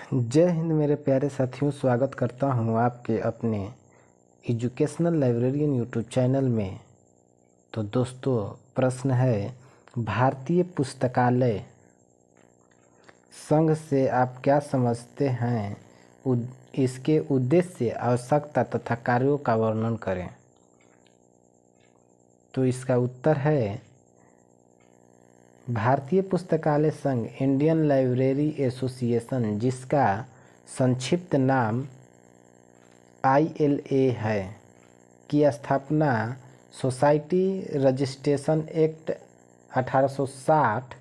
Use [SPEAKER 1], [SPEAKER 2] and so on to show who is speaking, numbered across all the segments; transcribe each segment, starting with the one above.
[SPEAKER 1] जय हिंद मेरे प्यारे साथियों, स्वागत करता हूं आपके अपने एजुकेशनल लाइब्रेरियन यूट्यूब चैनल में। तो दोस्तों, प्रश्न है, भारतीय पुस्तकालय संघ से आप क्या समझते हैं? इसके उद्देश्य, आवश्यकता तथा कार्यों का वर्णन करें। तो इसका उत्तर है भारतीय पुस्तकालय संघ, इंडियन लाइब्रेरी एसोसिएशन, जिसका संक्षिप्त नाम ILA है, की स्थापना सोसाइटी रजिस्ट्रेशन एक्ट 1860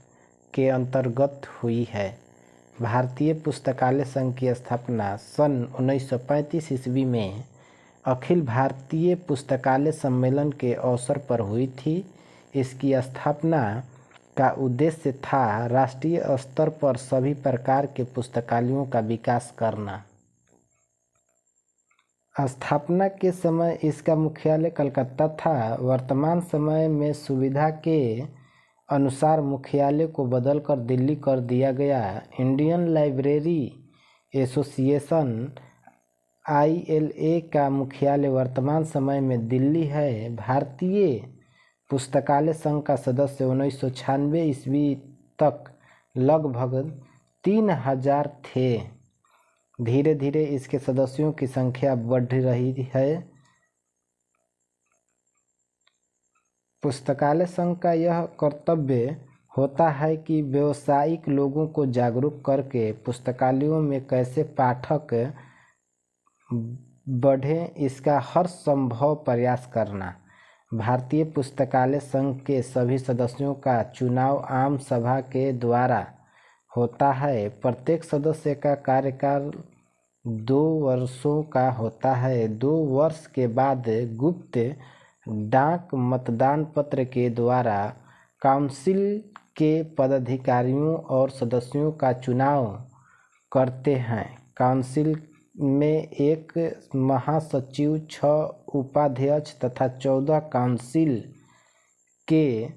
[SPEAKER 1] के अंतर्गत हुई है। भारतीय पुस्तकालय संघ की स्थापना सन 1935 ईस्वी में अखिल भारतीय पुस्तकालय सम्मेलन के अवसर पर हुई थी। इसकी स्थापना का उद्देश्य था राष्ट्रीय स्तर पर सभी प्रकार के पुस्तकालयों का विकास करना। स्थापना के समय इसका मुख्यालय कलकत्ता था। वर्तमान समय में सुविधा के अनुसार मुख्यालय को बदलकर दिल्ली कर दिया गया। इंडियन लाइब्रेरी एसोसिएशन ILA का मुख्यालय वर्तमान समय में दिल्ली है। भारतीय पुस्तकालय संघ का सदस्य 1996 ईस्वी तक लगभग 3000 थे। धीरे धीरे इसके सदस्यों की संख्या बढ़ रही है। पुस्तकालय संघ का यह कर्तव्य होता है कि व्यावसायिक लोगों को जागरूक करके पुस्तकालयों में कैसे पाठक बढ़े, इसका हर संभव प्रयास करना। भारतीय पुस्तकालय संघ के सभी सदस्यों का चुनाव आम सभा के द्वारा होता है। प्रत्येक सदस्य का कार्यकाल 2 वर्षों का होता है। 2 वर्ष के बाद गुप्त डाक मतदान पत्र के द्वारा काउंसिल के पदाधिकारियों और सदस्यों का चुनाव करते हैं। काउंसिल में 1 महासचिव, 6 उपाध्यक्ष तथा 14 काउंसिल के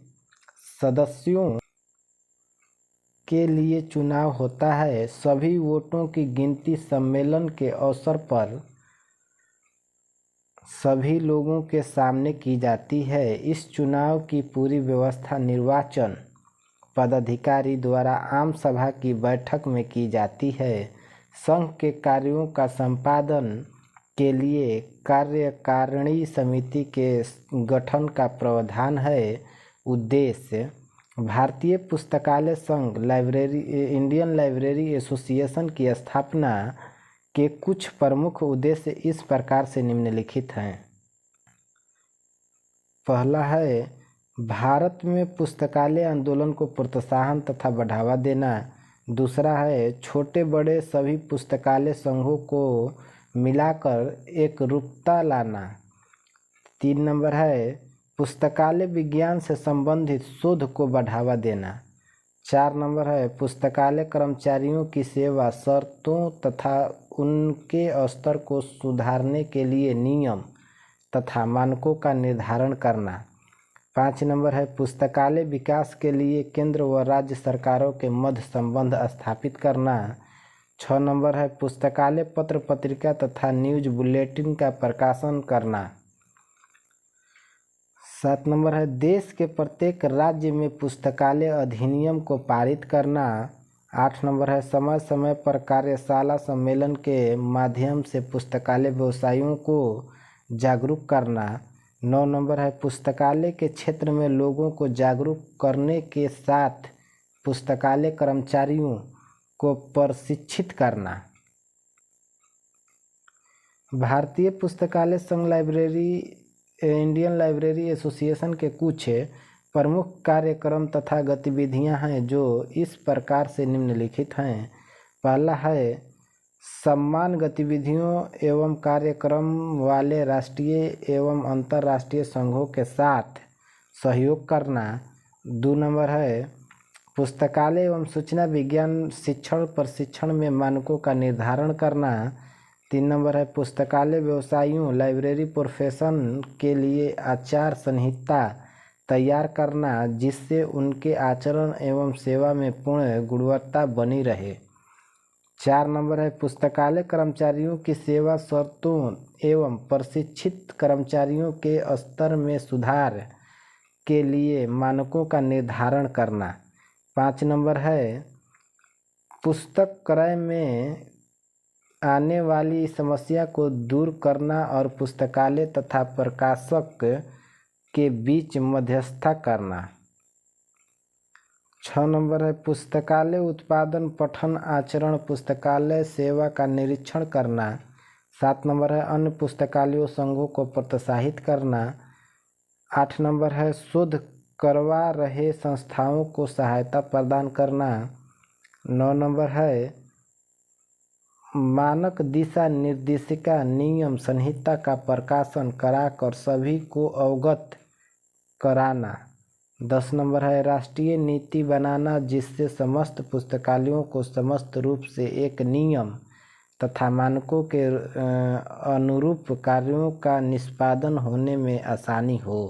[SPEAKER 1] सदस्यों के लिए चुनाव होता है। सभी वोटों की गिनती सम्मेलन के अवसर पर सभी लोगों के सामने की जाती है। इस चुनाव की पूरी व्यवस्था निर्वाचन पदाधिकारी द्वारा आम सभा की बैठक में की जाती है। संघ के कार्यों का संपादन के लिए कार्यकारिणी समिति के गठन का प्रावधान है। उद्देश्य, भारतीय पुस्तकालय संघ इंडियन लाइब्रेरी एसोसिएशन की स्थापना के कुछ प्रमुख उद्देश्य इस प्रकार से निम्नलिखित हैं। पहला है, भारत में पुस्तकालय आंदोलन को प्रोत्साहन तथा बढ़ावा देना। दूसरा है, छोटे बड़े सभी पुस्तकालय संघों को मिलाकर एकरूपता लाना। 3 नंबर है, पुस्तकालय विज्ञान से संबंधित शोध को बढ़ावा देना। 4 नंबर है, पुस्तकालय कर्मचारियों की सेवा शर्तों तथा उनके स्तर को सुधारने के लिए नियम तथा मानकों का निर्धारण करना। 5 नंबर है, पुस्तकालय विकास के लिए केंद्र व राज्य सरकारों के मध्य संबंध स्थापित करना। 6 नंबर है, पुस्तकालय पत्र पत्रिका तथा न्यूज बुलेटिन का प्रकाशन करना। 7 नंबर है, देश के प्रत्येक राज्य में पुस्तकालय अधिनियम को पारित करना। 8 नंबर है, समय समय पर कार्यशाला सम्मेलन के माध्यम से पुस्तकालय व्यवसायियों को जागरूक करना। 9 नंबर है, पुस्तकालय के क्षेत्र में लोगों को जागरूक करने के साथ पुस्तकालय कर्मचारियों को प्रशिक्षित करना। भारतीय पुस्तकालय संघ इंडियन लाइब्रेरी एसोसिएशन के कुछ प्रमुख कार्यक्रम तथा गतिविधियां हैं जो इस प्रकार से निम्नलिखित हैं। पहला है, सम्मान गतिविधियों एवं कार्यक्रम वाले राष्ट्रीय एवं अंतर्राष्ट्रीय संघों के साथ सहयोग करना। 2 नंबर है, पुस्तकालय एवं सूचना विज्ञान शिक्षण प्रशिक्षण में मानकों का निर्धारण करना। 3 नंबर है, पुस्तकालय व्यवसायियों लाइब्रेरी प्रोफेशन के लिए आचार संहिता तैयार करना, जिससे उनके आचरण एवं सेवा में पूर्ण गुणवत्ता बनी रहे। 4 नंबर है पुस्तकालय कर्मचारियों की सेवा शर्तों एवं प्रशिक्षित कर्मचारियों के स्तर में सुधार के लिए मानकों का निर्धारण करना। 5 नंबर है पुस्तक क्रय में आने वाली समस्या को दूर करना और पुस्तकालय तथा प्रकाशक के बीच मध्यस्थता करना। 6 नंबर है पुस्तकालय उत्पादन पठन आचरण पुस्तकालय सेवा का निरीक्षण करना। 7 नंबर है अन्य पुस्तकालयों संघों को प्रोत्साहित करना। 8 नंबर है शोध करवा रहे संस्थाओं को सहायता प्रदान करना। 9 नंबर है मानक दिशा निर्देशिका नियम संहिता का प्रकाशन कराकर सभी को अवगत कराना। 10 नंबर है राष्ट्रीय नीति बनाना जिससे समस्त पुस्तकालयों को समस्त रूप से एक नियम तथा मानकों के अनुरूप कार्यों का निष्पादन होने में आसानी हो।